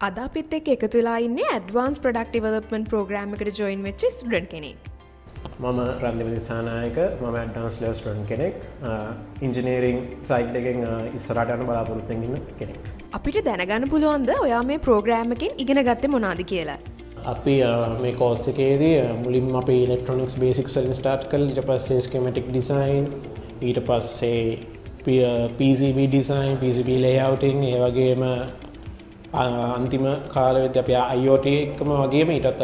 අද අපිත් එක්ක එකතු වෙලා ඉන්නේ ඇඩ්වාන්ස් ප්‍රොඩක්ට් ඩෙවලොප්මන්ට් ප්‍රෝග්‍රෑම් එකට ජොයින් වෙච්ච ස්ටුඩන්ට් කෙනෙක්. මම රන්දිමලි දිසානායක මම ඇඩ්වාන්ස් ලෙවල් ස්ටුඩන්ට් කෙනෙක්. ඉන්ජිනියරින් සයිඩ් එකෙන් ඉස්සරහට යන බලාපොරොත්තු වෙන කෙනෙක්. අපිට දැනගන්න පුළුවන්ද ඔයා මේ ප්‍රෝග්‍රෑම් එකෙන් ඉගෙන ගත්තේ මොනවද කියලා? අපි මේ කෝස් එකේදී මුලින්ම අපි ඉලෙක්ට්‍රොනික්ස් බේසික්ස් වලින් ස්ටාර්ට් කළා. ඊට පස්සේ ස්කීමැටික් ඩිසයින්, ඊට පස්සේ PCB ඩිසයින්, PCB ලේඅවුටින්, ඒ වගේම अंतिम काल අපි IoT එකම වගේම ඊටත්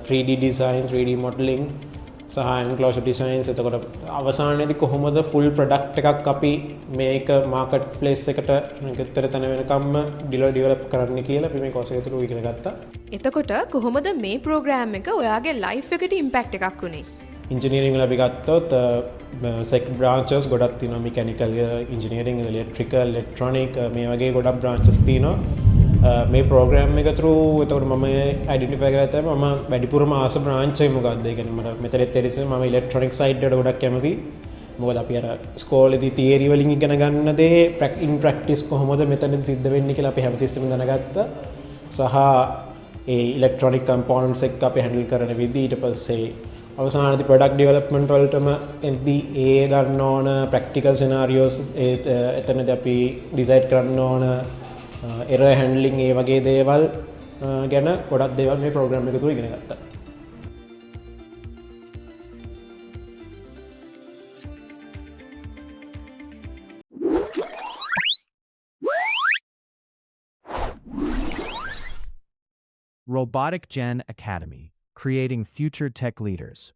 3D design 3D modeling සහ enclosure designs එතකොට අවසානයේදී කොහොමද full product එකක් අපි මේක market place එකට ගෙතර තන වෙනකම්ම develop කරන්න කියලා අපි මේ course එක තුල ඉගෙන ගත්තා. එතකොට කොහොමද මේ program එක ඔයාගේ life එකට impact එකක් උනේ? engineering වල අපි ගත්තොත් sec branches ගොඩක් තියෙනවා. mechanical engineering, electrical, electronic මේ වගේ ගොඩක් branches තියෙනවා. මේ ප්‍රෝග්‍රෑම් එක through එතකොට මම ඩෙන්ටිෆයි කරලා තමයි මම වැඩිපුරම ආස බ්‍රාන්ච් එක මොකක්ද ඒ කියන්නේ මට මෙතනත් තේරෙන්නේ මම ඉලෙක්ට්‍රොනික් සයිඩ් එකට ගොඩක් කැමතියි. මොකද අපි අර ස්කෝලේදී තියරි වලින් ඉගෙන ගන්න දේ ඉන් ප්‍රැක්ටිස් කොහොමද මෙතනදී සිද්ධ වෙන්නේ කියලා අපි හැමතිස්සෙම දැනගත්තා. සහ ඒ ඉලෙක්ට්‍රොනික් කම්පොනන්ට්ස් එක අපි හැන්ඩල් කරන විදිහ ඊට පස්සේ අවසානයේදී ප්‍රොඩක්ට් ඩෙවලොප්මන්ට් වලටම එද්දී ඒ ගන්න ඕන ප්‍රැක්ටිකල් සිනාරියෝස් එතනදී අපි ඩිසයිඩ් කරන්න ඕන error handling ඒ වගේ දේවල් ගැන ගොඩක් දේවල් මේ ප්‍රෝග්‍රෑම් එක තුල ඉගෙන ගත්තා. Robotic Gen Academy, creating future tech leaders.